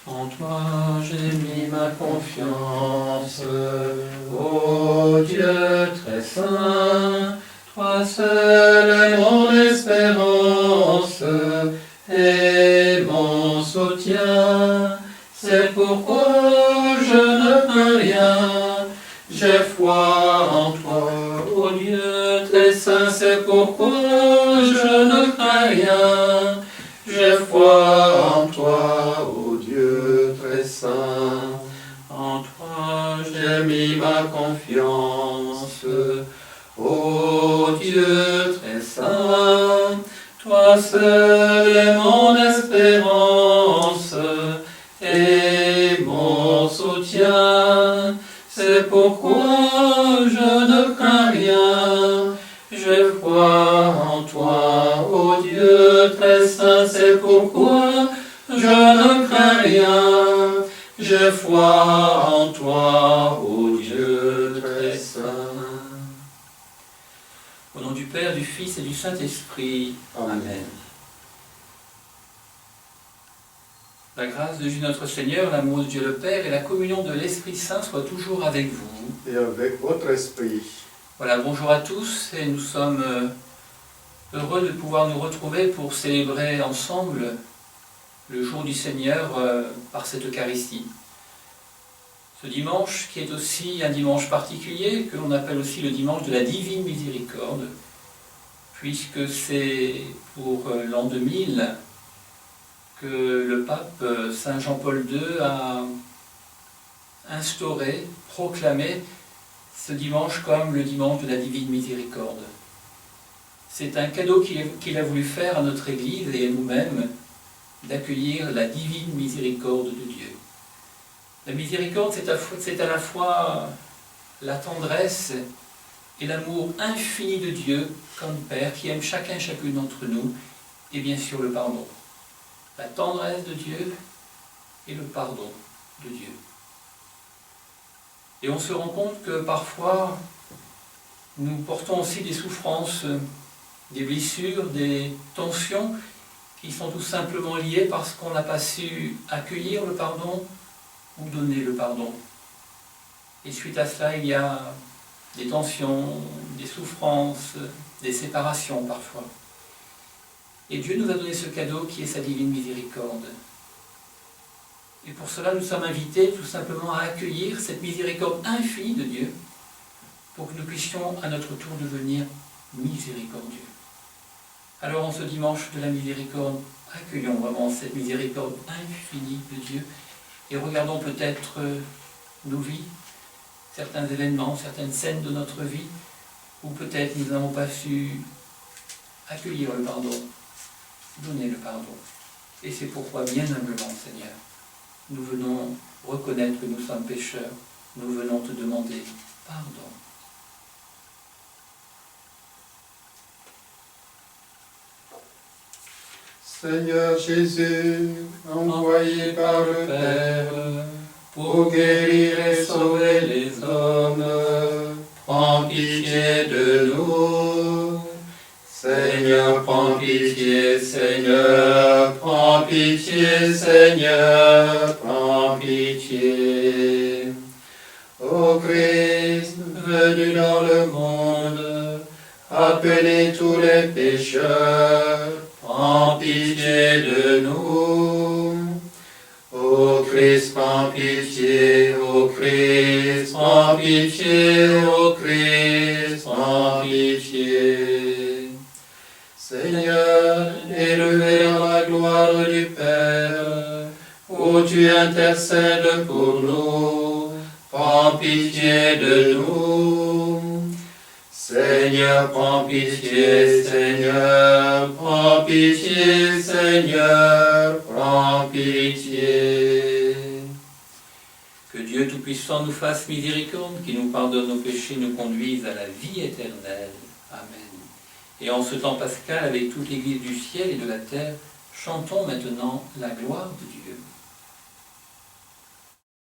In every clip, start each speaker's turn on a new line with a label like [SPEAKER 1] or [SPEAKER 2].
[SPEAKER 1] En toi j'ai mis ma confiance, ô Dieu très saint, toi seul est mon espérance et mon soutien. C'est pourquoi je ne crains rien, j'ai foi en toi, ô Dieu très saint, c'est pourquoi je ne crains rien, j'ai foi en toi, ô Dieu très saint. En toi j'ai mis ma confiance, ô Dieu très saint, toi seul est mon espérance et mon soutien. C'est pourquoi je ne crains rien, j'ai foi en toi, ô Dieu très saint. C'est pourquoi je ne crains rien, j'ai foi en toi, ô Dieu très saint. Au nom du Père, du Fils et du Saint-Esprit. Amen. La grâce de Dieu notre Seigneur, l'amour de Dieu le Père et la communion de l'Esprit Saint soient toujours avec vous.
[SPEAKER 2] Et avec votre esprit.
[SPEAKER 1] Voilà, bonjour à tous et nous sommes heureux de pouvoir nous retrouver pour célébrer ensemble le jour du Seigneur par cette Eucharistie. Ce dimanche qui est aussi un dimanche particulier, que l'on appelle aussi le dimanche de la Divine Miséricorde, puisque c'est pour l'an 2000 que le pape Saint Jean-Paul II a instauré, proclamé ce dimanche comme le dimanche de la Divine Miséricorde. C'est un cadeau qu'il a voulu faire à notre Église et à nous-mêmes, d'accueillir la Divine Miséricorde de Dieu. La miséricorde, c'est à la fois la tendresse et l'amour infini de Dieu comme Père qui aime chacun et chacune d'entre nous, et bien sûr le pardon. La tendresse de Dieu et le pardon de Dieu. Et on se rend compte que parfois, nous portons aussi des souffrances, des blessures, des tensions qui sont tout simplement liées parce qu'on n'a pas su accueillir le pardon ou donner le pardon. Et suite à cela, il y a des tensions, des souffrances, des séparations parfois. Et Dieu nous a donné ce cadeau qui est sa divine miséricorde. Et pour cela, nous sommes invités tout simplement à accueillir cette miséricorde infinie de Dieu pour que nous puissions à notre tour devenir miséricordieux. Alors en ce dimanche de la miséricorde, accueillons vraiment cette miséricorde infinie de Dieu et regardons peut-être nos vies, certains événements, certaines scènes de notre vie où peut-être nous n'avons pas su accueillir le pardon, donner le pardon. Et c'est pourquoi, bien humblement, Seigneur, nous venons reconnaître que nous sommes pécheurs, nous venons te demander pardon.
[SPEAKER 2] Seigneur Jésus, envoyé par le Père pour guérir et sauver les hommes, prends pitié de nous. Seigneur, prends pitié, Seigneur, prends pitié, Seigneur, prends pitié. Ô Christ, venu dans le monde, appelez tous les pécheurs, prends pitié de nous. Ô Christ, prends pitié, ô Christ, prends pitié, ô Christ, prends pitié. Seigneur, élevé dans la gloire du Père, où tu intercèdes pour nous, prends pitié de nous. Seigneur, prends pitié, Seigneur, prends pitié, Seigneur, prends pitié.
[SPEAKER 1] Que Dieu Tout-Puissant nous fasse miséricorde, qu'il nous pardonne nos péchés, nous conduise à la vie éternelle. Amen. Et en ce temps pascal, avec toute l'Église du ciel et de la terre, chantons maintenant la gloire de Dieu.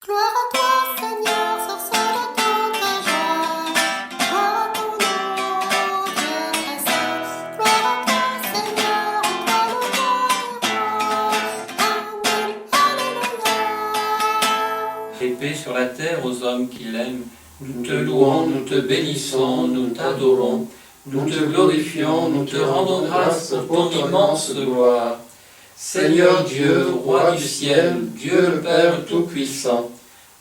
[SPEAKER 3] Gloire à toi, Seigneur, sur ce retour de joie. Gloire à ton nom, Dieu très saint. Gloire à toi, Seigneur, en toi le roi des rois. Amen, alléluia.
[SPEAKER 1] paix sur la terre aux hommes qui l'aiment. Nous te louons, nous te bénissons, nous t'adorons, nous te glorifions, nous te rendons grâce pour ton immense gloire. Seigneur Dieu, Roi du ciel, Dieu le Père Tout-Puissant,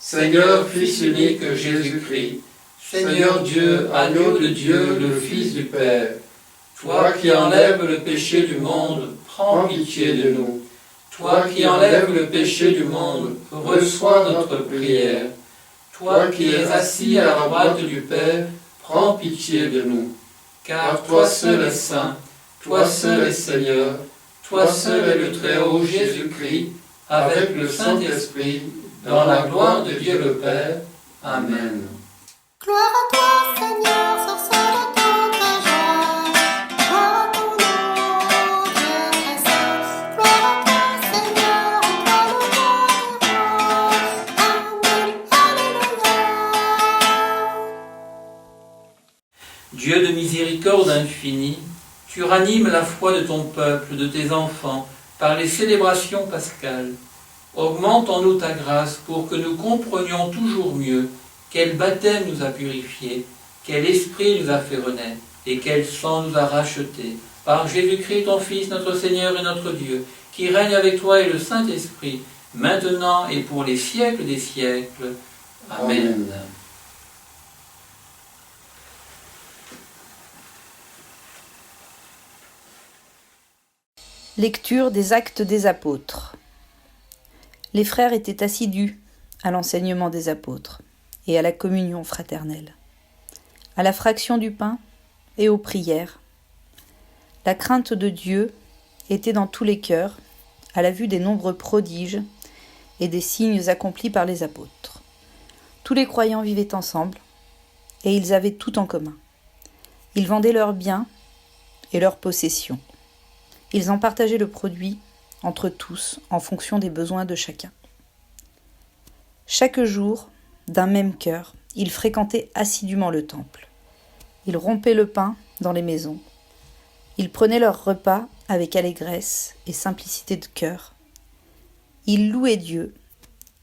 [SPEAKER 1] Seigneur Fils unique Jésus-Christ, Seigneur Dieu, agneau de Dieu, le Fils du Père, toi qui enlèves le péché du monde, prends pitié de nous. Toi qui enlèves le péché du monde, reçois notre prière. Toi qui es assis à la droite du Père, prends pitié de nous. Car toi seul es saint, toi seul es Seigneur, toi seul est le Très-Haut Jésus-Christ, avec le Saint-Esprit, dans la gloire de Dieu le Père. Amen.
[SPEAKER 3] Gloire à toi, Seigneur, sur ce retour de joie. Gloire à ton nom, Dieu très saint. Gloire à toi, Seigneur, toi le roi des rois. Amen, alléluia.
[SPEAKER 1] Dieu de miséricorde infinie, tu ranimes la foi de ton peuple, de tes enfants, par les célébrations pascales. Augmente en nous ta grâce pour que nous comprenions toujours mieux quel baptême nous a purifiés, quel esprit nous a fait renaître, et quel sang nous a rachetés. Par Jésus-Christ, ton Fils, notre Seigneur et notre Dieu, qui règne avec toi et le Saint-Esprit, maintenant et pour les siècles des siècles. Amen.
[SPEAKER 4] Lecture des Actes des Apôtres. Les frères étaient assidus à l'enseignement des apôtres et à la communion fraternelle, à la fraction du pain et aux prières. La crainte de Dieu était dans tous les cœurs à la vue des nombreux prodiges et des signes accomplis par les apôtres. Tous les croyants vivaient ensemble et ils avaient tout en commun. Ils vendaient leurs biens et leurs possessions. Ils en partageaient le produit entre tous en fonction des besoins de chacun. Chaque jour, d'un même cœur, ils fréquentaient assidûment le temple. Ils rompaient le pain dans les maisons. Ils prenaient leur repas avec allégresse et simplicité de cœur. Ils louaient Dieu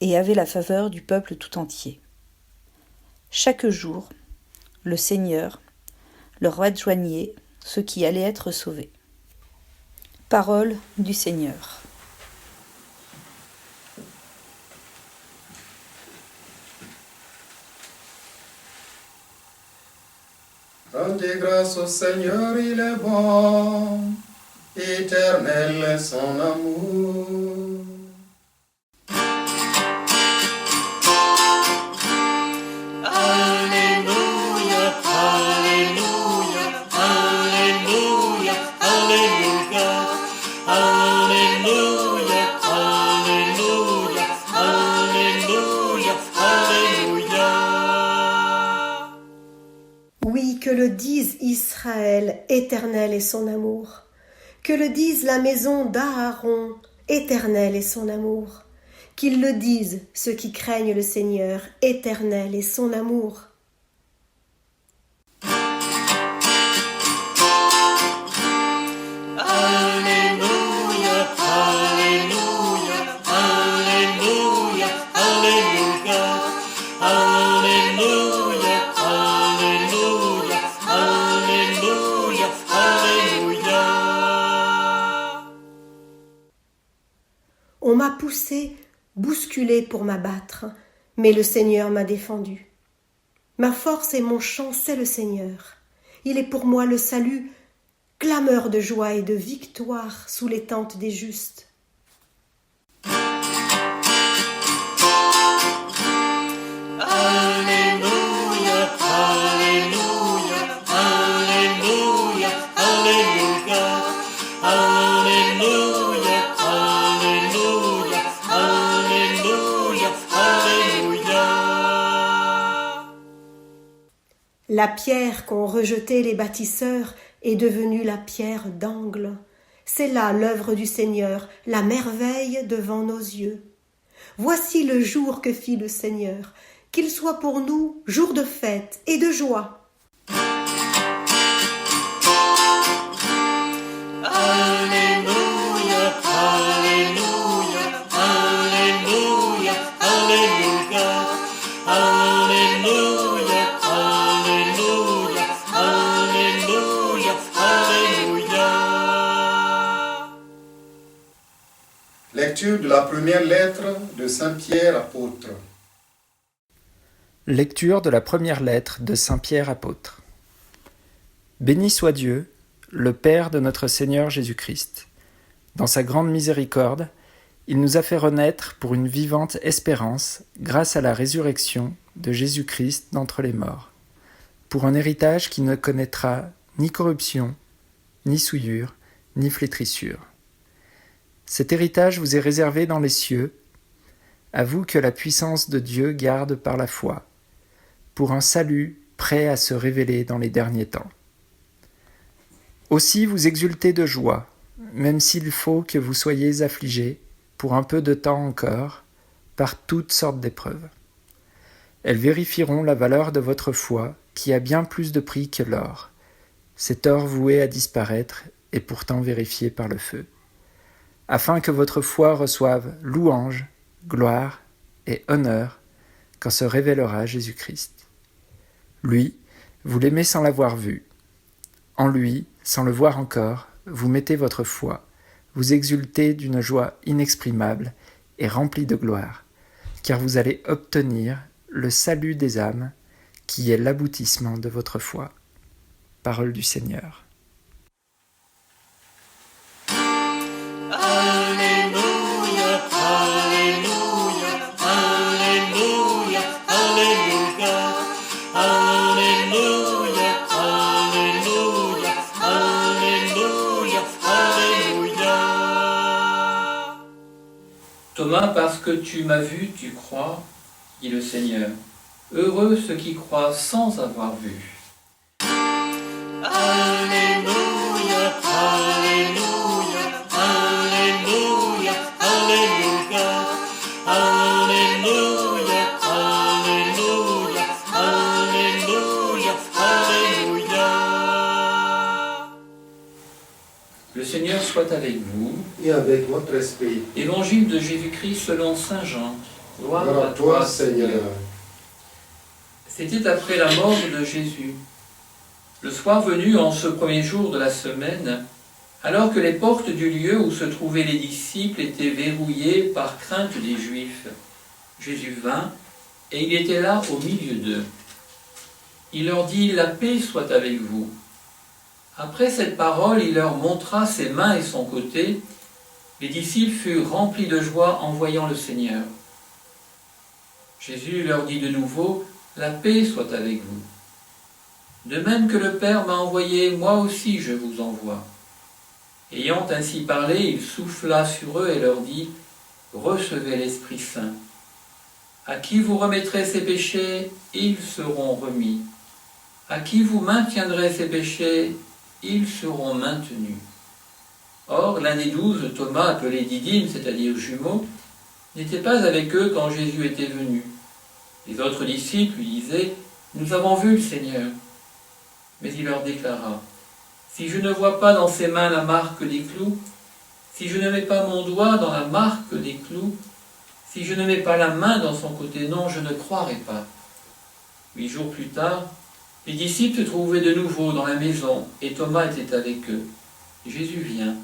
[SPEAKER 4] et avaient la faveur du peuple tout entier. Chaque jour, le Seigneur leur adjoignait ceux qui allaient être sauvés. Parole du Seigneur.
[SPEAKER 2] Rendez grâce au Seigneur, il est bon, éternel est son amour.
[SPEAKER 5] Alléluia, Alléluia, Alléluia, Alléluia, Alléluia, Alléluia, Alléluia, Alléluia.
[SPEAKER 6] Oui, que le dise Israël, éternel est son amour. Que le dise la maison d'Aaron, éternel est son amour. Qu'ils le disent ceux qui craignent le Seigneur, éternel est son amour.
[SPEAKER 5] Alléluia, Alléluia, Alléluia, Alléluia, Alléluia, Alléluia, Alléluia, Alléluia.
[SPEAKER 6] On m'a poussé, bousculé pour m'abattre, mais le Seigneur m'a défendu. Ma force et mon chant, c'est le Seigneur. Il est pour moi le salut, clameur de joie et de victoire sous les tentes des justes.
[SPEAKER 5] Alléluia, Alléluia, Alléluia, Alléluia, Alléluia, Alléluia, Alléluia, Alléluia.
[SPEAKER 6] La pierre qu'ont rejetée les bâtisseurs est devenue la pierre d'angle. C'est là l'œuvre du Seigneur, la merveille devant nos yeux. Voici le jour que fit le Seigneur, qu'il soit pour nous jour de fête et de joie.
[SPEAKER 5] Alléluia, Alléluia, Alléluia, Alléluia,
[SPEAKER 2] Lecture de la première lettre de Saint Pierre apôtre.
[SPEAKER 7] Lecture de la première lettre de Saint Pierre apôtre. Béni soit Dieu, le Père de notre Seigneur Jésus-Christ. Dans sa grande miséricorde, il nous a fait renaître pour une vivante espérance grâce à la résurrection de Jésus-Christ d'entre les morts, pour un héritage qui ne connaîtra ni corruption, ni souillure, ni flétrissure. Cet héritage vous est réservé dans les cieux, à vous que la puissance de Dieu garde par la foi, pour un salut prêt à se révéler dans les derniers temps. Aussi vous exultez de joie, même s'il faut que vous soyez affligés, pour un peu de temps encore, par toutes sortes d'épreuves. Elles vérifieront la valeur de votre foi, qui a bien plus de prix que l'or. Cet or voué à disparaître est pourtant vérifié par le feu, afin que votre foi reçoive louange, gloire et honneur quand se révélera Jésus-Christ. Lui, vous l'aimez sans l'avoir vu. En lui, sans le voir encore, vous mettez votre foi, vous exultez d'une joie inexprimable et remplie de gloire, car vous allez obtenir le salut des âmes, qui est l'aboutissement de votre foi. Parole du Seigneur.
[SPEAKER 5] Alléluia, Alléluia, Alléluia, Alléluia, Alléluia, Alléluia, Alléluia, Alléluia.
[SPEAKER 1] Thomas, parce que tu m'as vu, tu crois, dit le Seigneur. Heureux ceux qui croient sans avoir vu.
[SPEAKER 5] Alléluia, Alléluia, Alléluia, Alléluia, Alléluia, Alléluia, Alléluia, Alléluia.
[SPEAKER 1] Le Seigneur soit avec vous.
[SPEAKER 2] Et avec votre esprit.
[SPEAKER 1] Évangile de Jésus-Christ selon saint Jean.
[SPEAKER 2] Gloire à toi, Seigneur.
[SPEAKER 1] C'était après la mort de Jésus. Le soir venu, en ce premier jour de la semaine, alors que les portes du lieu où se trouvaient les disciples étaient verrouillées par crainte des Juifs, Jésus vint, et il était là au milieu d'eux. Il leur dit « La paix soit avec vous ». Après cette parole, il leur montra ses mains et son côté. Les disciples furent remplis de joie en voyant le Seigneur. Jésus leur dit de nouveau « La paix soit avec vous ». De même que le Père m'a envoyé, moi aussi je vous envoie. Ayant ainsi parlé, il souffla sur eux et leur dit « Recevez l'Esprit Saint. À qui vous remettrez ses péchés, ils seront remis. À qui vous maintiendrez ses péchés, ils seront maintenus. » Or, l'un des 12, Thomas, appelé Didyme, c'est-à-dire jumeau, n'était pas avec eux quand Jésus était venu. Les autres disciples lui disaient « Nous avons vu le Seigneur. » Mais il leur déclara « Si je ne vois pas dans ses mains la marque des clous, si je ne mets pas mon doigt dans la marque des clous, si je ne mets pas la main dans son côté, non, je ne croirai pas. » 8 jours plus tard, les disciples se trouvaient de nouveau dans la maison, et Thomas était avec eux. Jésus vient,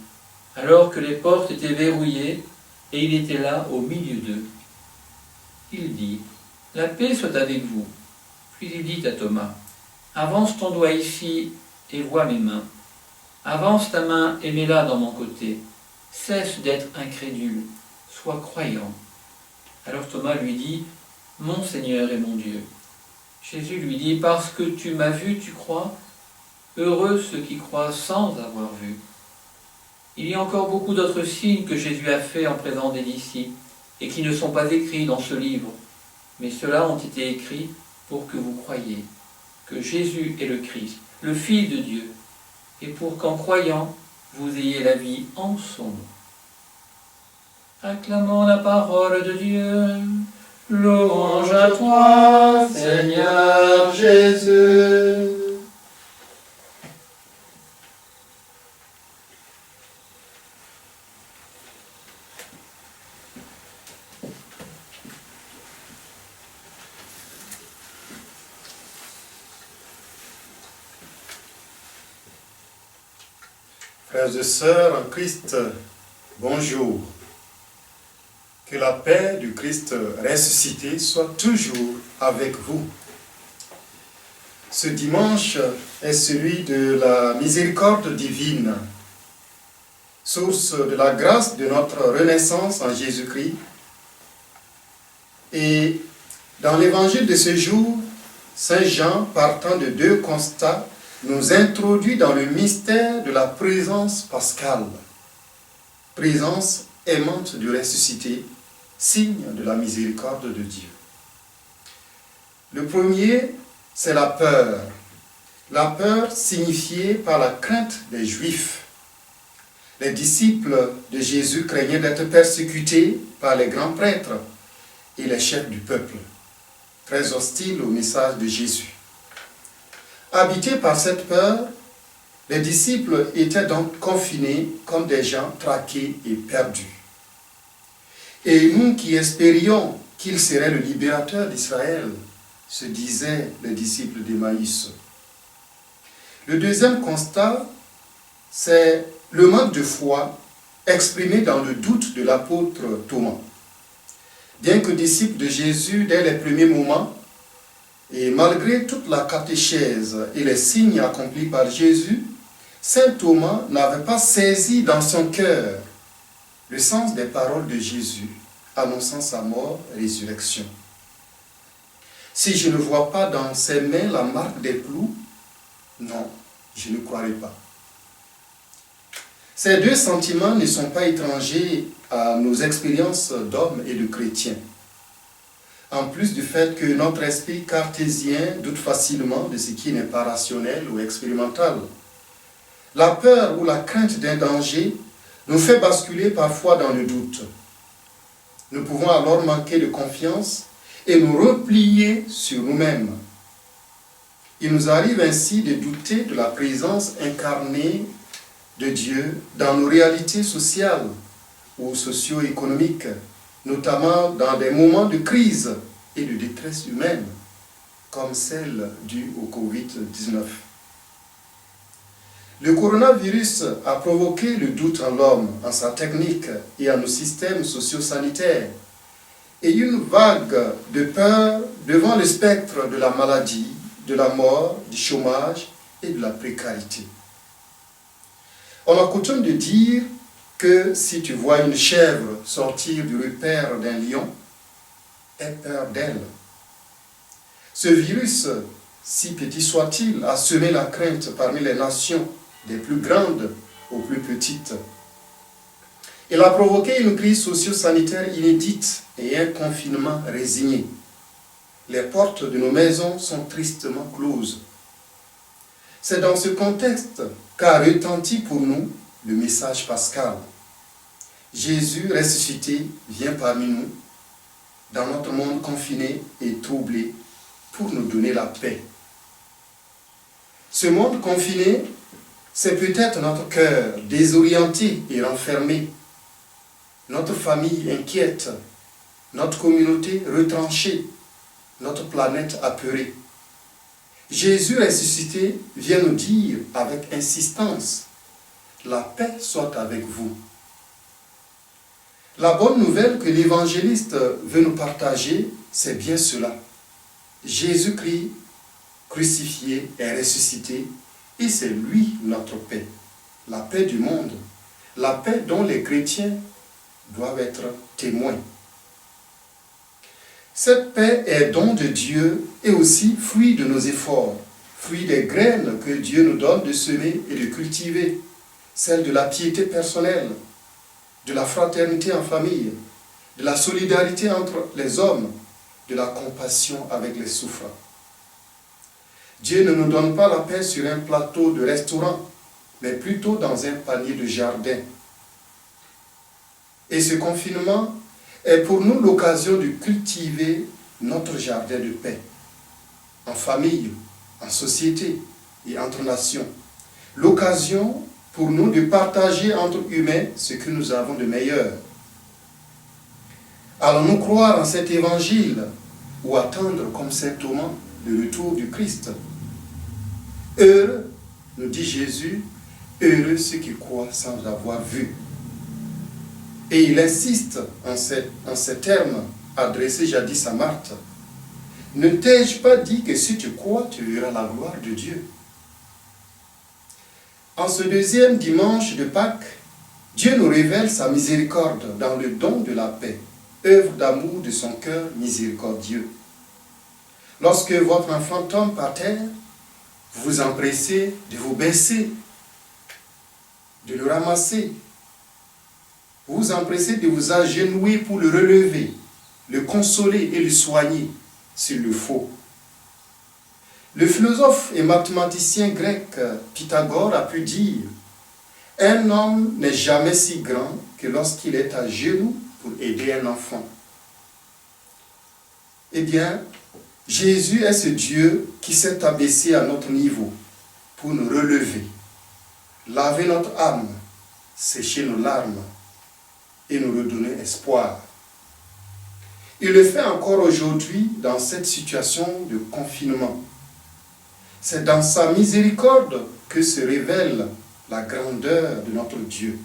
[SPEAKER 1] alors que les portes étaient verrouillées, et il était là au milieu d'eux. Il dit « La paix soit avec vous. » Puis il dit à Thomas « Avance ton doigt ici et vois mes mains. Avance ta main et mets-la dans mon côté. Cesse d'être incrédule, sois croyant. » Alors Thomas lui dit « Mon Seigneur et mon Dieu. » Jésus lui dit « Parce que tu m'as vu, tu crois. Heureux ceux qui croient sans avoir vu. » Il y a encore beaucoup d'autres signes que Jésus a faits en présence des disciples et qui ne sont pas écrits dans ce livre, mais ceux-là ont été écrits pour que vous croyiez que Jésus est le Christ, le Fils de Dieu, et pour qu'en croyant, vous ayez la vie en son nom. Acclamons la parole de Dieu. Louange à toi, Seigneur Jésus.
[SPEAKER 2] Frères et sœurs en Christ, bonjour. Que la paix du Christ ressuscité soit toujours avec vous. Ce dimanche est celui de la miséricorde divine, source de la grâce de notre renaissance en Jésus-Christ. Et dans l'évangile de ce jour, Saint Jean, partant de deux constats, nous introduit dans le mystère de la présence pascale, présence aimante du ressuscité, signe de la miséricorde de Dieu. Le premier, c'est la peur. La peur signifiée par la crainte des Juifs. Les disciples de Jésus craignaient d'être persécutés par les grands prêtres et les chefs du peuple, très hostiles au message de Jésus. Habités par cette peur, les disciples étaient donc confinés comme des gens traqués et perdus. Et nous qui espérions qu'il serait le libérateur d'Israël, se disaient les disciples d'Emmaüs. Le deuxième constat, c'est le manque de foi exprimé dans le doute de l'apôtre Thomas. Bien que disciple de Jésus dès les premiers moments, et malgré toute la catéchèse et les signes accomplis par Jésus, saint Thomas n'avait pas saisi dans son cœur le sens des paroles de Jésus annonçant sa mort et résurrection. Si je ne vois pas dans ses mains la marque des clous, non, je ne croirai pas. Ces deux sentiments ne sont pas étrangers à nos expériences d'hommes et de chrétiens. En plus du fait que notre esprit cartésien doute facilement de ce qui n'est pas rationnel ou expérimental. La peur ou la crainte d'un danger nous fait basculer parfois dans le doute. Nous pouvons alors manquer de confiance et nous replier sur nous-mêmes. Il nous arrive ainsi de douter de la présence incarnée de Dieu dans nos réalités sociales ou socio-économiques, notamment dans des moments de crise et de détresse humaine, comme celle due au Covid-19. Le coronavirus a provoqué le doute en l'homme, en sa technique et en nos systèmes socio-sanitaires, et une vague de peur devant le spectre de la maladie, de la mort, du chômage et de la précarité. On a coutume de dire que si tu vois une chèvre sortir du repaire d'un lion, aie peur d'elle. Ce virus, si petit soit-il, a semé la crainte parmi les nations, des plus grandes aux plus petites. Il a provoqué une crise socio-sanitaire inédite et un confinement résigné. Les portes de nos maisons sont tristement closes. C'est dans ce contexte qu'a retenti pour nous le message pascal. Jésus ressuscité vient parmi nous, dans notre monde confiné et troublé, pour nous donner la paix. Ce monde confiné, c'est peut-être notre cœur désorienté et renfermé, notre famille inquiète, notre communauté retranchée, notre planète apeurée. Jésus ressuscité vient nous dire avec insistance, la paix soit avec vous. La bonne nouvelle que l'évangéliste veut nous partager, c'est bien cela. Jésus-Christ, crucifié, est ressuscité, et c'est lui notre paix, la paix du monde, la paix dont les chrétiens doivent être témoins. Cette paix est don de Dieu et aussi fruit de nos efforts, fruit des graines que Dieu nous donne de semer et de cultiver, celle de la piété personnelle, de la fraternité en famille, de la solidarité entre les hommes, de la compassion avec les souffrants. Dieu ne nous donne pas la paix sur un plateau de restaurant, mais plutôt dans un panier de jardin. Et ce confinement est pour nous l'occasion de cultiver notre jardin de paix, en famille, en société et entre nations. L'occasion pour nous de partager entre humains ce que nous avons de meilleur. Allons-nous croire en cet évangile ou attendre comme saint Thomas le retour du Christ? Heureux, nous dit Jésus, heureux ceux qui croient sans avoir vu. Et il insiste en ces termes adressés jadis à Marthe. Ne t'ai-je pas dit que si tu crois, tu verras la gloire de Dieu? En ce deuxième dimanche de Pâques, Dieu nous révèle sa miséricorde dans le don de la paix, œuvre d'amour de son cœur miséricordieux. Lorsque votre enfant tombe par terre, vous vous empressez de vous baisser, de le ramasser. Vous vous empressez de vous agenouiller pour le relever, le consoler et le soigner s'il le faut. Le philosophe et mathématicien grec Pythagore a pu dire « Un homme n'est jamais si grand que lorsqu'il est à genoux pour aider un enfant. » Eh bien, Jésus est ce Dieu qui s'est abaissé à notre niveau pour nous relever, laver notre âme, sécher nos larmes et nous redonner espoir. Il le fait encore aujourd'hui dans cette situation de confinement. C'est dans sa miséricorde que se révèle la grandeur de notre Dieu.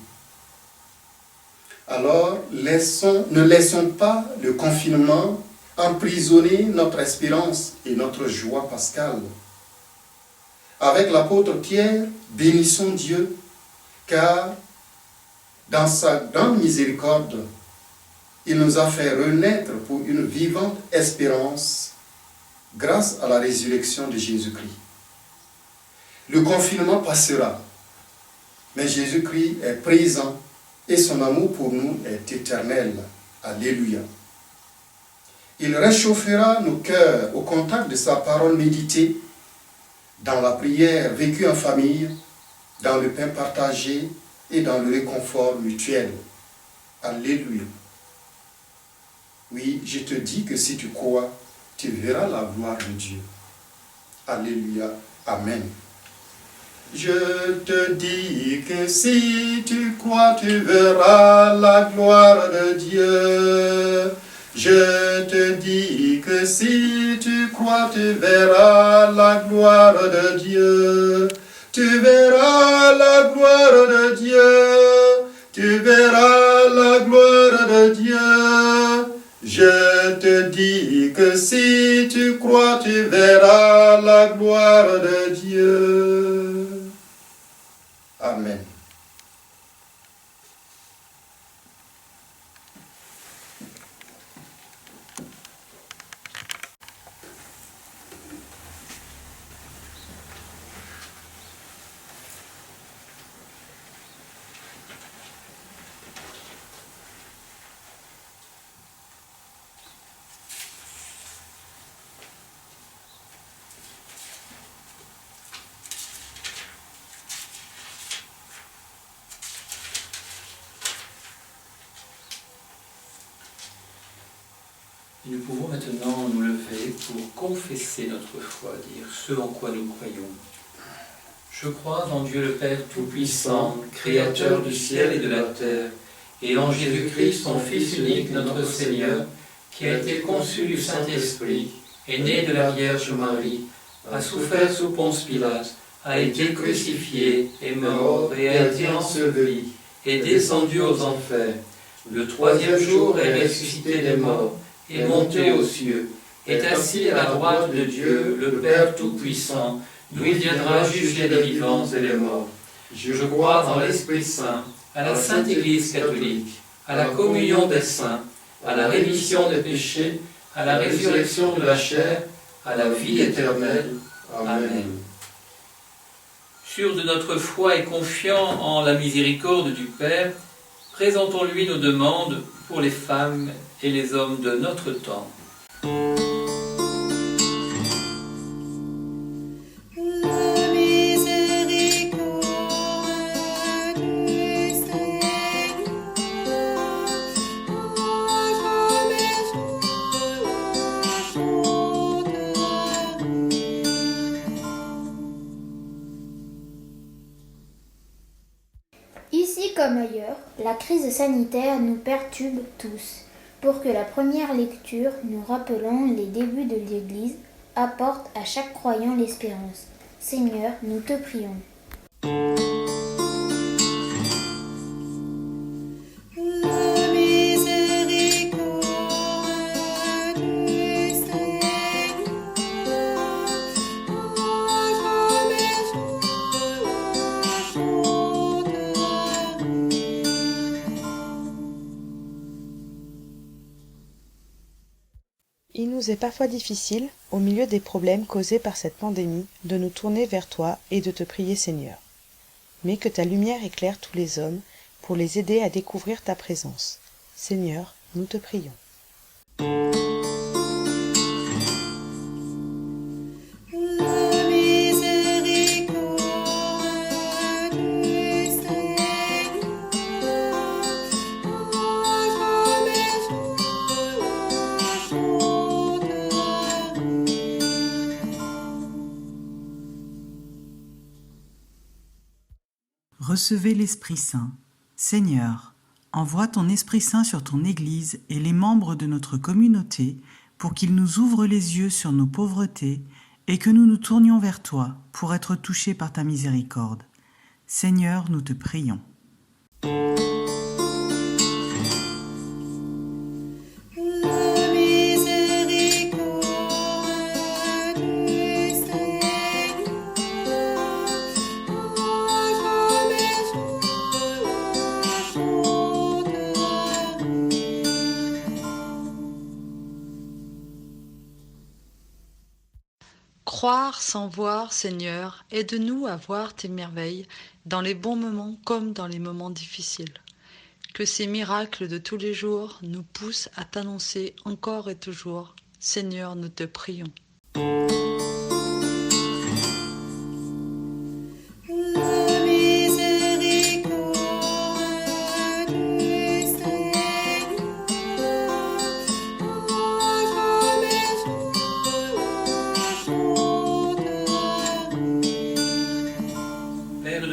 [SPEAKER 2] Alors, ne laissons pas le confinement emprisonner notre espérance et notre joie pascale. Avec l'apôtre Pierre, bénissons Dieu, car dans sa grande miséricorde, il nous a fait renaître pour une vivante espérance grâce à la résurrection de Jésus-Christ. Le confinement passera, mais Jésus-Christ est présent et son amour pour nous est éternel. Alléluia. Il réchauffera nos cœurs au contact de sa parole méditée, dans la prière vécue en famille, dans le pain partagé et dans le réconfort mutuel. Alléluia. Oui, je te dis que si tu crois, tu verras la gloire de Dieu. Alléluia. Amen. Je te dis que si tu crois, tu verras la gloire de Dieu. Je te dis que si tu crois, tu verras la gloire de Dieu. Tu verras la gloire de Dieu. Tu verras la gloire de Dieu. Je te dis que si tu crois, tu verras la gloire de Dieu. Amen.
[SPEAKER 1] Et nous pouvons maintenant nous lever pour confesser notre foi, dire ce en quoi nous croyons. Je crois en Dieu le Père Tout-Puissant, Créateur du ciel et de la terre, et en Jésus-Christ, son Fils unique, notre Seigneur, qui a été conçu du Saint-Esprit, est né de la Vierge Marie, a souffert sous Ponce Pilate, a été crucifié, est mort et a été enseveli, est descendu aux enfers. Le troisième jour est ressuscité des morts, est monté aux cieux, est assis à la droite de Dieu, le Père Tout-Puissant, d'où il viendra juger les vivants et les morts. Je crois dans l'Esprit Saint, à la Sainte Église catholique, à la communion des saints, à la rémission des péchés, à la résurrection de la chair, à la vie éternelle. Amen. Sûrs de notre foi et confiants en la miséricorde du Père, présentons-lui nos demandes pour les femmes et les hommes de notre temps.
[SPEAKER 3] La miséricorde du Seigneur, à jamais je la chanterai.
[SPEAKER 8] Ici comme ailleurs, la crise sanitaire nous perturbe tous. Pour que la première lecture, nous rappelons les débuts de l'Église, apporte à chaque croyant l'espérance. Seigneur, nous te prions.
[SPEAKER 3] La
[SPEAKER 9] Il nous est parfois difficile, au milieu des problèmes causés par cette pandémie, de nous tourner vers toi et de te prier, Seigneur. Mais que ta lumière éclaire tous les hommes pour les aider à découvrir ta présence. Seigneur, nous te prions.
[SPEAKER 10] Recevez l'Esprit Saint. Seigneur, envoie ton Esprit Saint sur ton Église et les membres de notre communauté pour qu'ils nous ouvrent les yeux sur nos pauvretés et que nous nous tournions vers toi pour être touchés par ta miséricorde. Seigneur, nous te prions.
[SPEAKER 4] Croire sans voir, Seigneur, aide-nous à voir tes merveilles dans les bons moments comme dans les moments difficiles. Que ces miracles de tous les jours nous poussent à t'annoncer encore et toujours. Seigneur, nous te prions.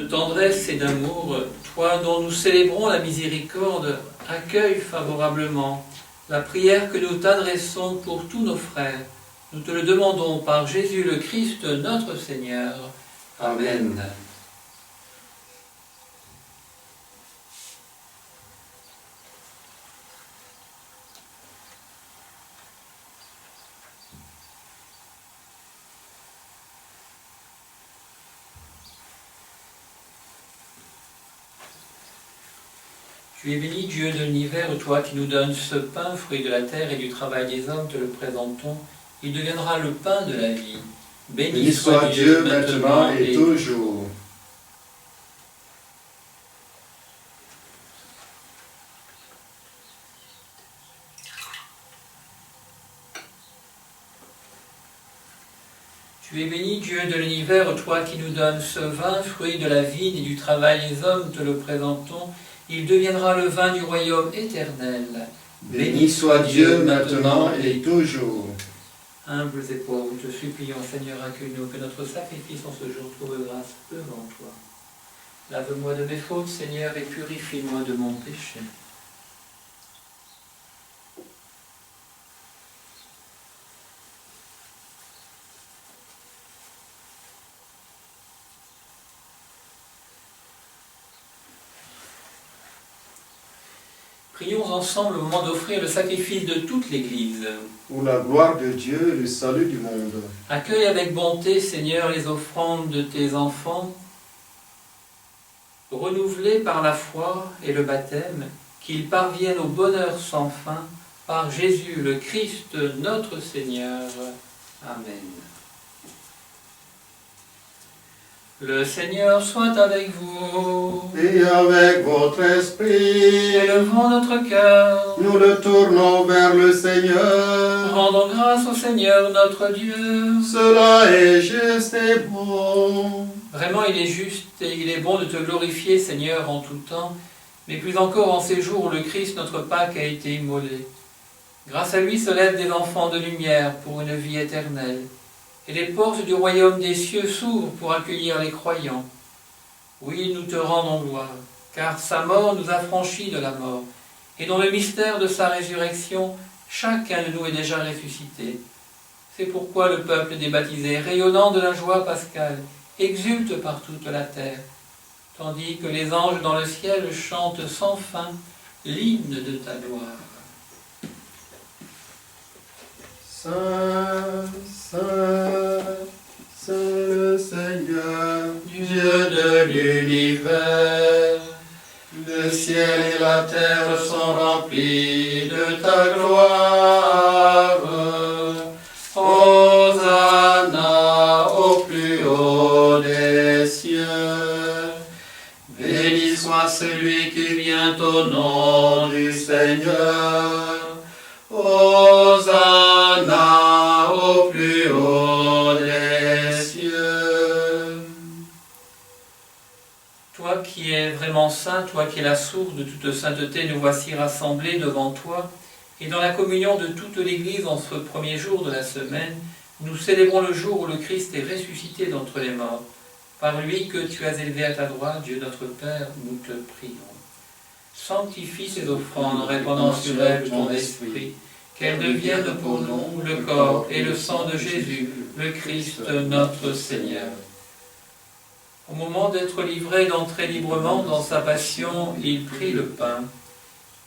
[SPEAKER 1] Tendresse et d'amour, toi dont nous célébrons la miséricorde, accueille favorablement la prière que nous t'adressons pour tous nos frères. Nous te le demandons par Jésus le Christ, notre Seigneur. Amen. Tu es béni, Dieu de l'univers, toi qui nous donnes ce pain, fruit de la terre et du travail des hommes, te le présentons. Il deviendra le pain de la vie.
[SPEAKER 2] Béni soit Dieu maintenant et toujours.
[SPEAKER 1] Tu es béni, Dieu de l'univers, toi qui nous donnes ce vin, fruit de la vigne et du travail des hommes, te le présentons. Il deviendra le vin du royaume éternel.
[SPEAKER 2] Béni soit Dieu maintenant et toujours.
[SPEAKER 1] Humbles et pauvres, nous te supplions, Seigneur, accueille-nous, que notre sacrifice en ce jour trouve grâce devant toi. Lave-moi de mes fautes, Seigneur, et purifie-moi de mon péché. Prions ensemble au moment d'offrir le sacrifice de toute l'Église.
[SPEAKER 2] Pour la gloire de Dieu et le salut du monde.
[SPEAKER 1] Accueille avec bonté, Seigneur, les offrandes de tes enfants, renouvelées par la foi et le baptême, qu'ils parviennent au bonheur sans fin, par Jésus le Christ, notre Seigneur. Amen. Le Seigneur soit avec vous.
[SPEAKER 2] Et avec votre esprit.
[SPEAKER 1] Élevons notre cœur.
[SPEAKER 2] Nous le tournons vers le Seigneur.
[SPEAKER 1] Rendons grâce au Seigneur notre Dieu.
[SPEAKER 2] Cela est juste et bon.
[SPEAKER 1] Vraiment, il est juste et il est bon de te glorifier, Seigneur, en tout temps, mais plus encore en ces jours où le Christ, notre Pâque, a été immolé. Grâce à lui se lèvent des enfants de lumière pour une vie éternelle. Et les portes du royaume des cieux s'ouvrent pour accueillir les croyants. Oui, nous te rendons gloire, car sa mort nous a franchis de la mort, et dans le mystère de sa résurrection, chacun de nous est déjà ressuscité. C'est pourquoi le peuple des baptisés, rayonnant de la joie pascale, exulte par toute la terre, tandis que les anges dans le ciel chantent sans fin l'hymne de ta gloire.
[SPEAKER 2] Saint, Saint, Saint le Seigneur,
[SPEAKER 1] Dieu de l'univers,
[SPEAKER 2] le ciel et la terre sont remplis de ta gloire. au nom du Seigneur. Hosanna au plus haut des cieux.
[SPEAKER 1] Toi qui es vraiment saint, toi qui es la source de toute sainteté, nous voici rassemblés devant toi, et dans la communion de toute l'Église en ce premier jour de la semaine, nous célébrons le jour où le Christ est ressuscité d'entre les morts. Par lui que tu as élevé à ta droite, Dieu notre Père, nous te prions. Sanctifie ces offrandes en répandant sur elles ton esprit, qu'elles deviennent pour nous le corps et le sang de Jésus, le Christ notre Seigneur. Au moment d'être livré, d'entrer librement dans sa passion, il prit le pain.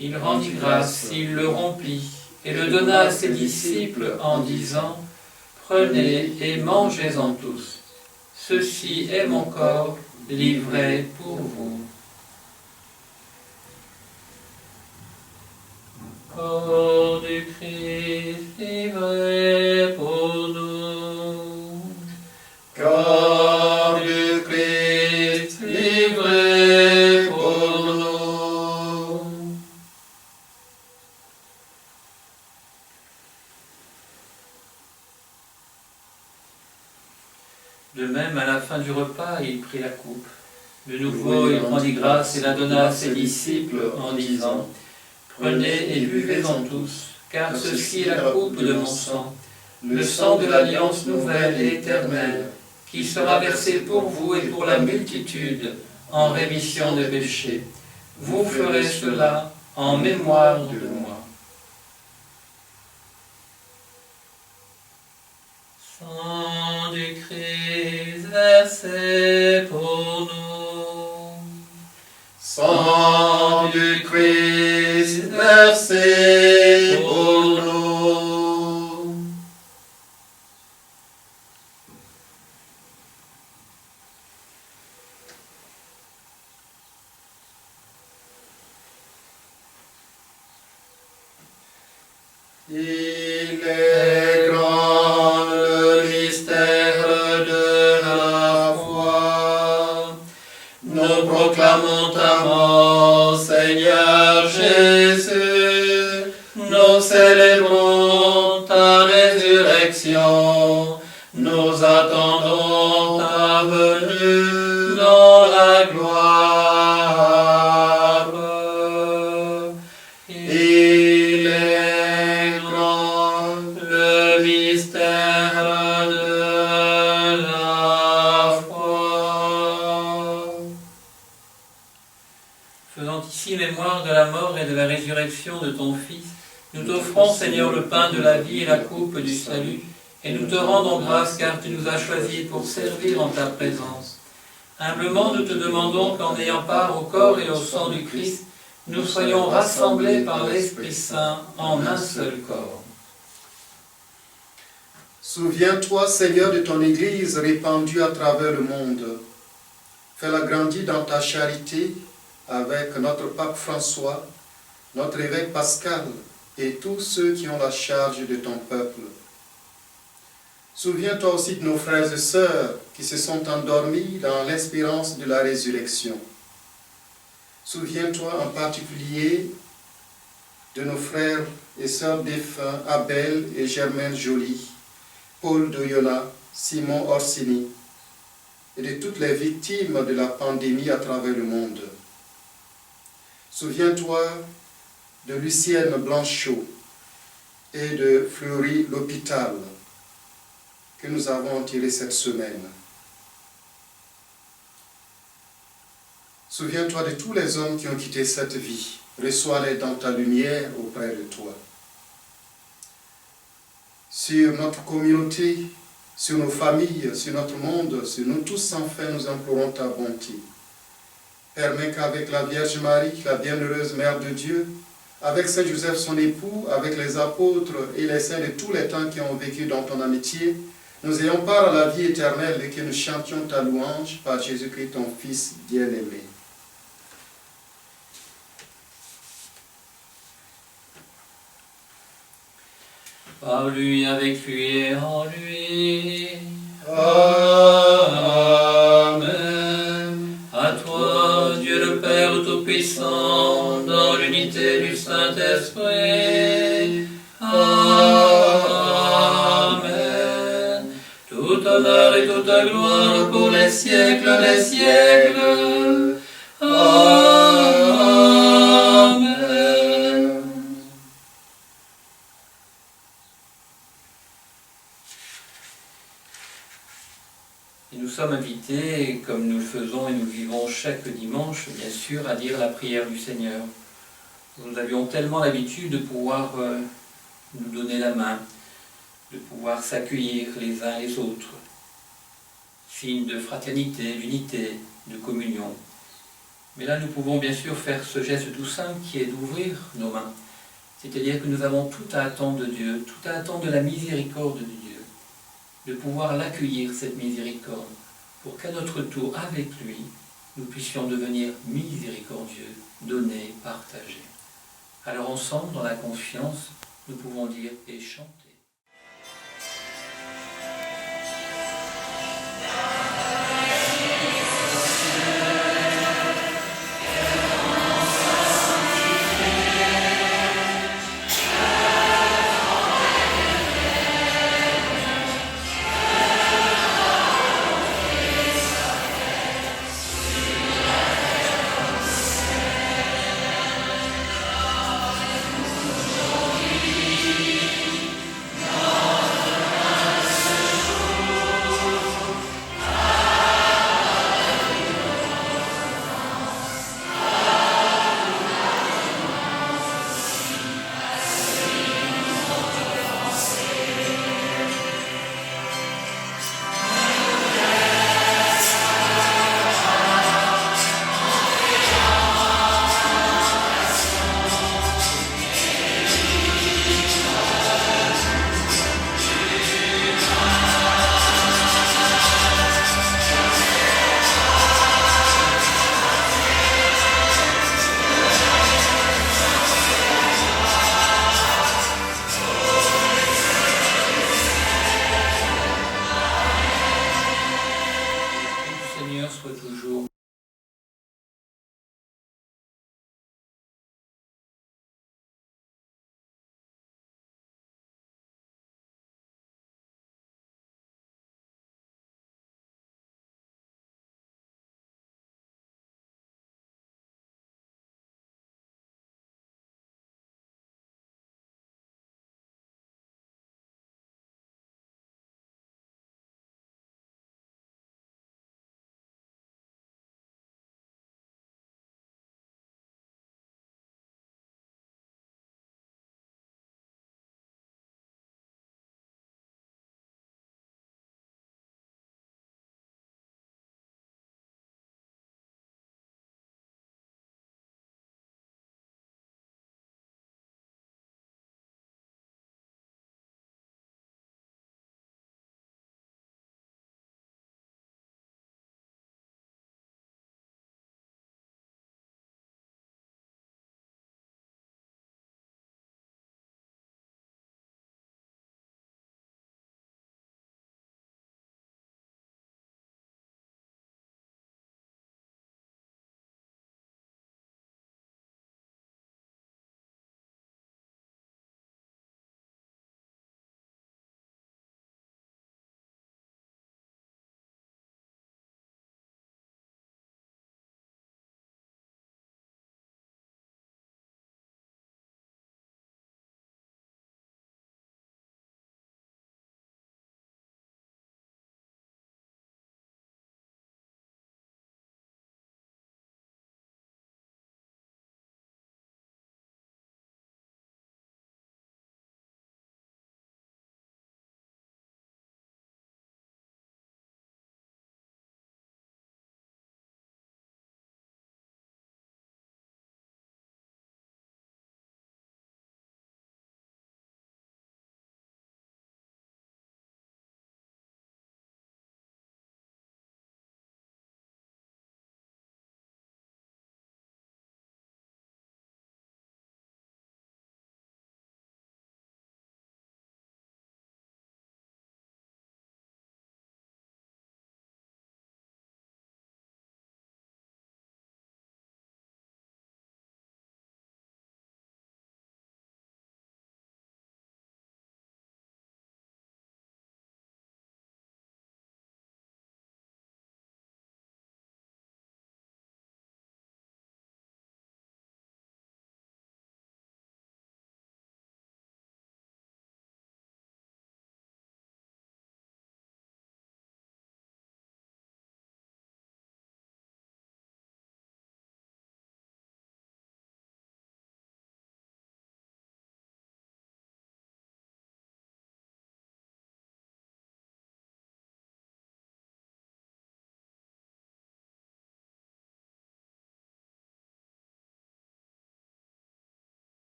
[SPEAKER 1] Il rendit grâce, il le rompit et le donna à ses disciples en disant « Prenez et mangez-en tous. Ceci est mon corps livré pour vous. » Corps du Christ livré pour nous.
[SPEAKER 2] Corps du Christ livré pour nous.
[SPEAKER 1] De même, à la fin du repas, il prit la coupe. De nouveau, il rendit grâce et la donna à ses disciples en disant « Prenez et buvez-en tous, car ceci est la coupe de mon sang, le sang de l'alliance nouvelle et éternelle, qui sera versé pour vous et pour la multitude en rémission des péchés. Vous ferez cela en mémoire de moi. » Sang du Christ versé pour nous.
[SPEAKER 2] Sang du Christ versé pour nous. Il est grand le mystère de la foi. Nous proclamons ta mort, Seigneur Jésus. Nous célébrons ta résurrection. Nous attendons ta venue dans la gloire. Il est grand le mystère de la foi.
[SPEAKER 1] Faisant ici mémoire de la mort et de la résurrection de ton Fils, nous t'offrons, Seigneur, le pain de la vie et la coupe du salut, et nous te rendons grâce car tu nous as choisis pour servir en ta présence. Humblement, nous te demandons qu'en ayant part au corps et au sang du Christ, nous soyons rassemblés par l'Esprit Saint en un seul corps.
[SPEAKER 2] Souviens-toi, Seigneur, de ton Église répandue à travers le monde. Fais-la grandir dans ta charité avec notre pape François, notre évêque Pascal et tous ceux qui ont la charge de ton peuple. Souviens-toi aussi de nos frères et sœurs qui se sont endormis dans l'espérance de la résurrection. Souviens-toi en particulier de nos frères et sœurs défunts Abel et Germaine Joly, Paul Doyola, Simon Orsini et de toutes les victimes de la pandémie à travers le monde. Souviens-toi de Lucienne Blanchot et de Fleury L'Hôpital que nous avons tiré cette semaine. Souviens-toi de tous les hommes qui ont quitté cette vie. Reçois-les dans ta lumière auprès de toi. Sur notre communauté, sur nos familles, sur notre monde, sur nous tous sans fin, nous implorons ta bonté. Permets qu'avec la Vierge Marie, la bienheureuse Mère de Dieu, avec Saint Joseph son époux, avec les apôtres et les saints de tous les temps qui ont vécu dans ton amitié, nous ayons part à la vie éternelle et que nous chantions ta louange par Jésus-Christ, ton Fils bien-aimé.
[SPEAKER 1] Par lui, avec lui et en lui.
[SPEAKER 2] Amen.
[SPEAKER 1] À toi, Dieu le Père Tout-Puissant, dans l'unité du Saint-Esprit. Amen. Tout honneur et toute gloire pour les siècles des siècles. Amen. Et nous sommes invités, comme nous le faisons et nous le vivons chaque dimanche, bien sûr, à dire la prière du Seigneur. Nous avions tellement l'habitude de pouvoir nous donner la main, de pouvoir s'accueillir les uns les autres, signe de fraternité, d'unité, de communion. Mais là, nous pouvons bien sûr faire ce geste tout simple qui est d'ouvrir nos mains. C'est-à-dire que nous avons tout à attendre de Dieu, tout à attendre de la miséricorde de Dieu, de pouvoir l'accueillir, cette miséricorde, pour qu'à notre tour, avec lui, nous puissions devenir miséricordieux, donner, partager. Alors ensemble, dans la confiance, nous pouvons dire et chanter.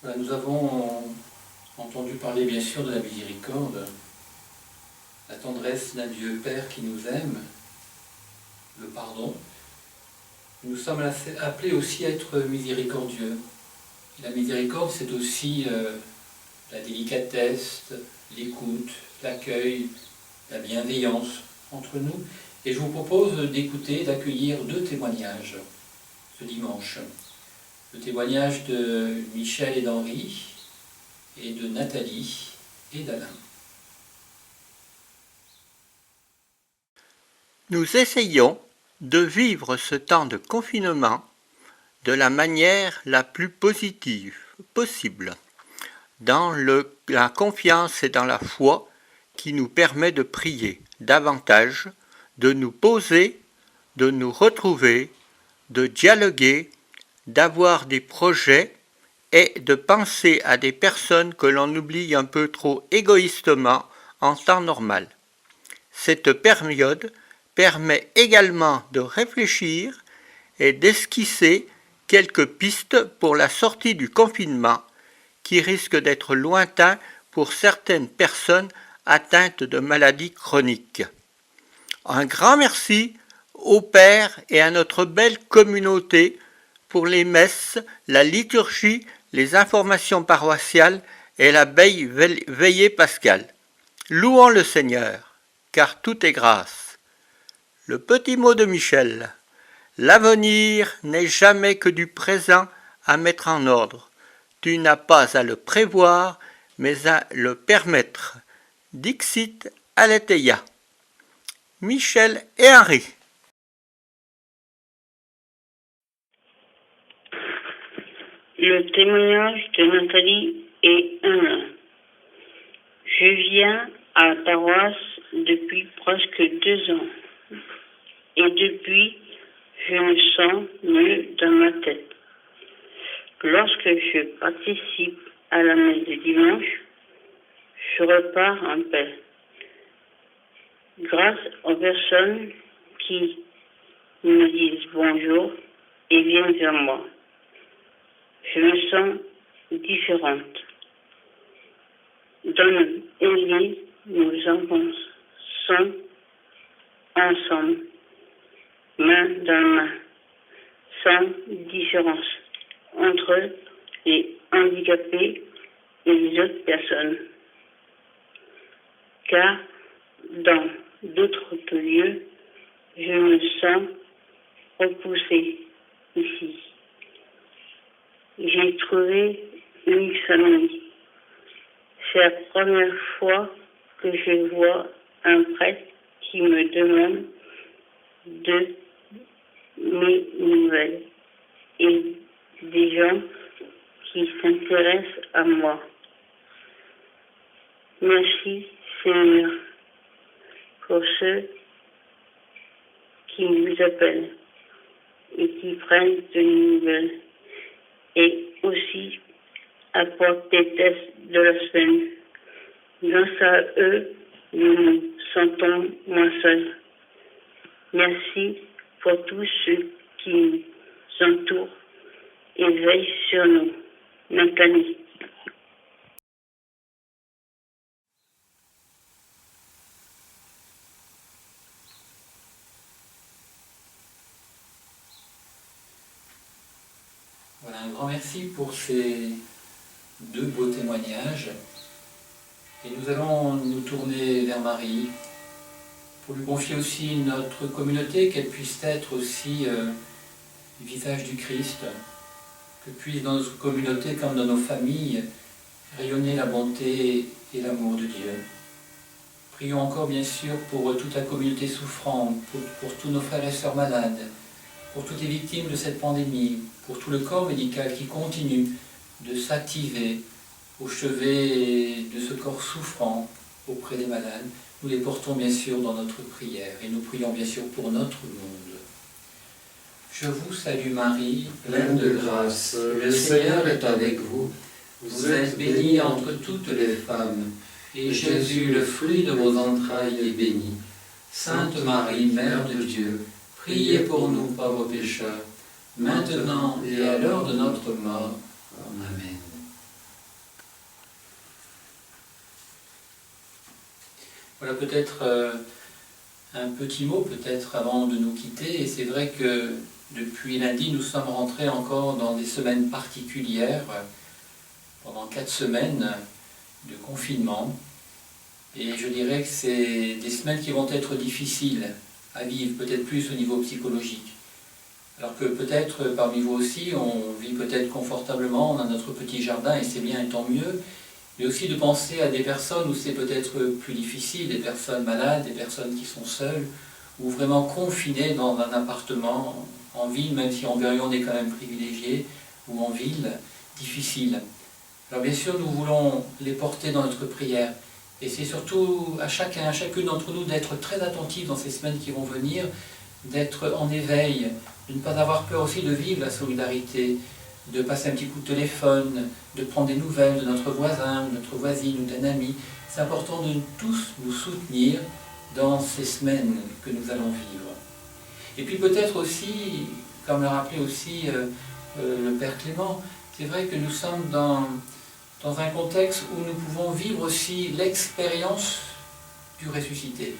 [SPEAKER 1] Voilà, nous avons entendu parler bien sûr de la miséricorde, la tendresse d'un Dieu Père qui nous aime, le pardon. Nous sommes appelés aussi à être miséricordieux. Et la miséricorde, c'est aussi la délicatesse, l'écoute, l'accueil, la bienveillance entre nous. Et je vous propose d'écouter, d'accueillir 2 témoignages ce dimanche. Le témoignage de Michel et d'Henri, et de Nathalie et d'Alain.
[SPEAKER 11] Nous essayons de vivre ce temps de confinement de la manière la plus positive possible, dans la confiance et dans la foi qui nous permet de prier davantage, de nous poser, de nous retrouver, de dialoguer, d'avoir des projets et de penser à des personnes que l'on oublie un peu trop égoïstement en temps normal. Cette période permet également de réfléchir et d'esquisser quelques pistes pour la sortie du confinement qui risque d'être lointain pour certaines personnes atteintes de maladies chroniques. Un grand merci au Père et à notre belle communauté pour les messes, la liturgie, les informations paroissiales et la veillée pascale. Louons le Seigneur, car tout est grâce. Le petit mot de Michel. L'avenir n'est jamais que du présent à mettre en ordre. Tu n'as pas à le prévoir, mais à le permettre. Dixit Aletheia. Michel et Henri.
[SPEAKER 12] Le témoignage de Nathalie et Alain. Je viens à la paroisse depuis presque 2 ans. Et depuis, je me sens mieux dans ma tête. Lorsque je participe à la messe du dimanche, je repars en paix. Grâce aux personnes qui me disent bonjour et viennent vers moi. Je me sens différente. Dans notre église, nous avançons ensemble, main dans main, sans différence entre les handicapés et les autres personnes. Car dans d'autres lieux, je me sens repoussée ici. J'ai trouvé une famille. C'est la première fois que je vois un prêtre qui me demande de mes nouvelles et des gens qui s'intéressent à moi. Merci Seigneur pour ceux qui nous appellent et qui prennent de nouvelles et aussi apportent des tests de la semaine. Grâce à eux, nous nous sentons moins seuls. Merci pour tous ceux qui nous entourent et veillent sur nous. Nathalie.
[SPEAKER 1] Voilà, un grand merci pour ces 2 beaux témoignages. Et nous allons nous tourner vers Marie pour lui confier aussi notre communauté, qu'elle puisse être aussi le visage du Christ, que puisse dans notre communauté comme dans nos familles rayonner la bonté et l'amour de Dieu. Prions encore bien sûr pour toute la communauté souffrante, pour tous nos frères et sœurs malades, pour toutes les victimes de cette pandémie, pour tout le corps médical qui continue de s'activer au chevet de ce corps souffrant auprès des malades. Nous les portons bien sûr dans notre prière et nous prions bien sûr pour notre monde. Je vous salue Marie, pleine de grâce, le Seigneur est avec vous. Vous êtes bénie entre toutes les femmes, et Jésus, le fruit de vos entrailles, est béni. Sainte Marie, Mère de Dieu, priez pour nous pauvres pécheurs, maintenant et à l'heure de notre mort. Amen. Voilà peut-être un petit mot, peut-être avant de nous quitter. Et c'est vrai que depuis lundi, nous sommes rentrés encore dans des semaines particulières, pendant 4 semaines de confinement. Et je dirais que c'est des semaines qui vont être difficiles à vivre, peut-être plus au niveau psychologique. Alors que peut-être parmi vous aussi, on vit peut-être confortablement, on a notre petit jardin et c'est bien et tant mieux. Mais aussi de penser à des personnes où c'est peut-être plus difficile, des personnes malades, des personnes qui sont seules, ou vraiment confinées dans un appartement en ville, même si en Berrios on est quand même privilégié, ou en ville, difficile. Alors bien sûr, nous voulons les porter dans notre prière. Et c'est surtout à chacun, à chacune d'entre nous d'être très attentifs dans ces semaines qui vont venir, d'être en éveil, de ne pas avoir peur aussi de vivre la solidarité, de passer un petit coup de téléphone, de prendre des nouvelles de notre voisin, de notre voisine ou d'un ami. C'est important de tous nous soutenir dans ces semaines que nous allons vivre. Et puis peut-être aussi, comme l'a rappelé aussi le Père Clément, c'est vrai que nous sommes dans un contexte où nous pouvons vivre aussi l'expérience du ressuscité.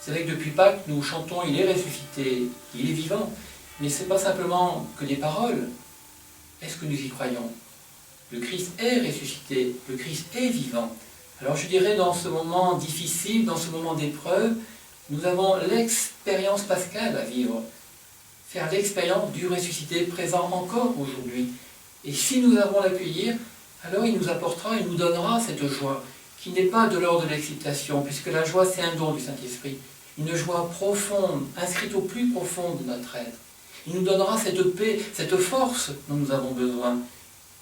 [SPEAKER 1] C'est vrai que depuis Pâques, nous chantons « Il est ressuscité, il est vivant », mais ce n'est pas simplement que des paroles. Est-ce que nous y croyons? Le Christ est ressuscité, le Christ est vivant. Alors je dirais, dans ce moment difficile, dans ce moment d'épreuve, nous avons l'expérience pascale à vivre. Faire l'expérience du ressuscité présent encore aujourd'hui. Et si nous avons l'accueillir, alors il nous apportera, il nous donnera cette joie, qui n'est pas de l'ordre de l'excitation, puisque la joie c'est un don du Saint-Esprit. Une joie profonde, inscrite au plus profond de notre être. Il nous donnera cette paix, cette force dont nous avons besoin.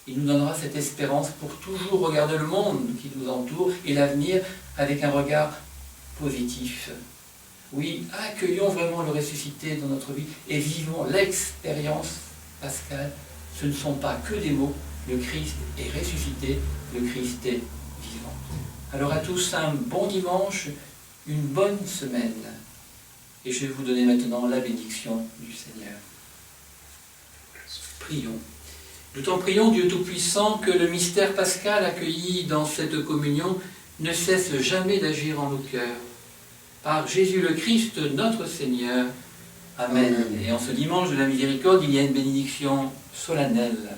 [SPEAKER 1] Il nous donnera cette espérance pour toujours regarder le monde qui nous entoure et l'avenir avec un regard positif. Oui, accueillons vraiment le ressuscité dans notre vie et vivons l'expérience pascale. Ce ne sont pas que des mots, le Christ est ressuscité, le Christ est vivant. Alors à tous, un bon dimanche, une bonne semaine. Et je vais vous donner maintenant la bénédiction du Seigneur. Prions. Nous t'en prions, Dieu Tout-Puissant, que le mystère pascal accueilli dans cette communion ne cesse jamais d'agir en nos cœurs. Par Jésus le Christ, notre Seigneur. Amen. Amen. Et en ce dimanche de la miséricorde, il y a une bénédiction solennelle.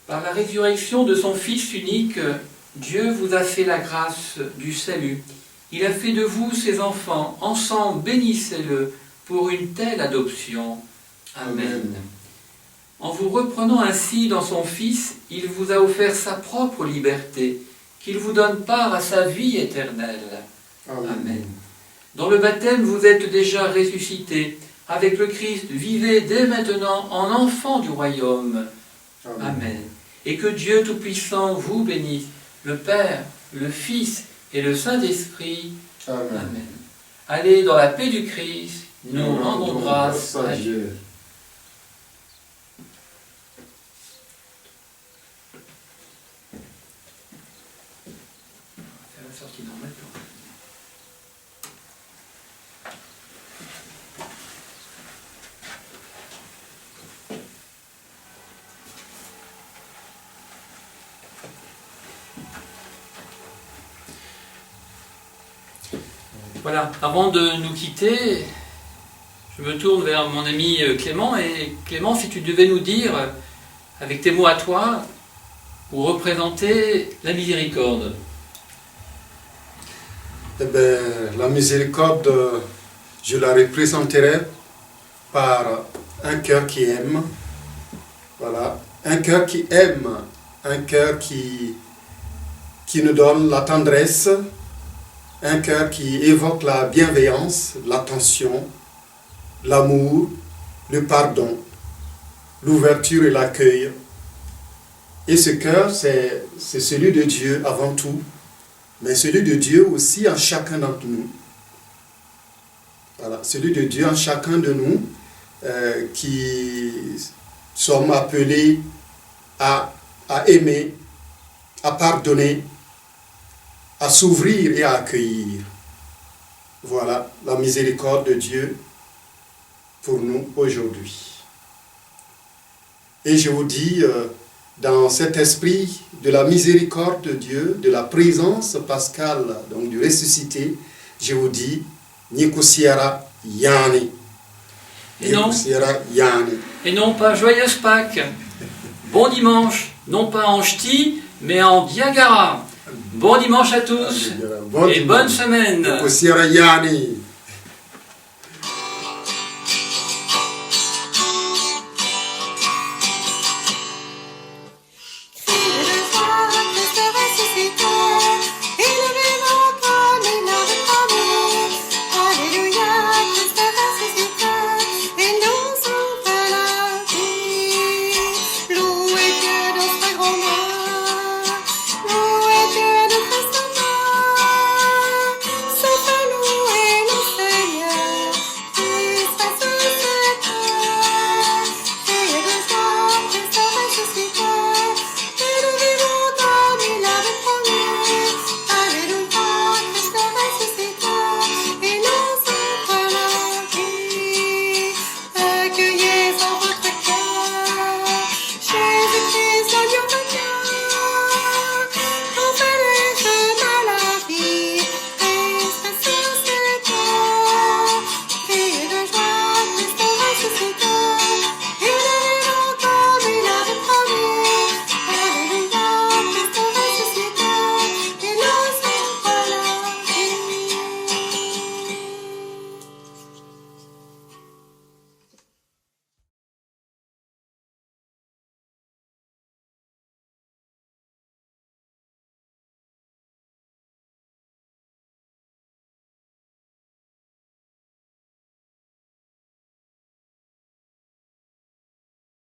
[SPEAKER 1] Par la résurrection de son Fils unique, Dieu vous a fait la grâce du salut. Il a fait de vous ses enfants. Ensemble, bénissez-le pour une telle adoption. Amen. En vous reprenant ainsi dans son Fils, il vous a offert sa propre liberté, qu'il vous donne part à sa vie éternelle. Amen. Dans le baptême, vous êtes déjà ressuscités. Avec le Christ, vivez dès maintenant en enfants du royaume. Amen. Et que Dieu Tout-Puissant vous bénisse, le Père, le Fils et le Saint-Esprit. Amen. Amen. Allez dans la paix du Christ, nous rendons grâce à Dieu. C'est la sortie normale. Voilà, avant de nous quitter, je me tourne vers mon ami Clément. Et Clément, si tu devais nous dire, avec tes mots à toi, ou représenter la miséricorde.
[SPEAKER 2] Eh bien, la miséricorde, je la représenterai par un cœur qui aime. Voilà, un cœur qui aime, un cœur qui nous donne la tendresse, un cœur qui évoque la bienveillance, l'attention, l'amour, le pardon, l'ouverture et l'accueil. Et ce cœur, c'est celui de Dieu avant tout, mais celui de Dieu aussi en chacun d'entre nous. Voilà, celui de Dieu en chacun de nous qui sommes appelés à aimer, à pardonner, à s'ouvrir et à accueillir. Voilà la miséricorde de Dieu pour nous aujourd'hui. Et je vous dis, dans cet esprit de la miséricorde de Dieu, de la présence pascale, donc du ressuscité, je vous dis, Nikusiara Yani. Nikusiara Yani.
[SPEAKER 1] Et non pas joyeuse Pâques, bon dimanche, non pas en ch'ti, mais en Diagara. Bon dimanche à tous et bonne semaine.
[SPEAKER 2] Nikusiara Yani.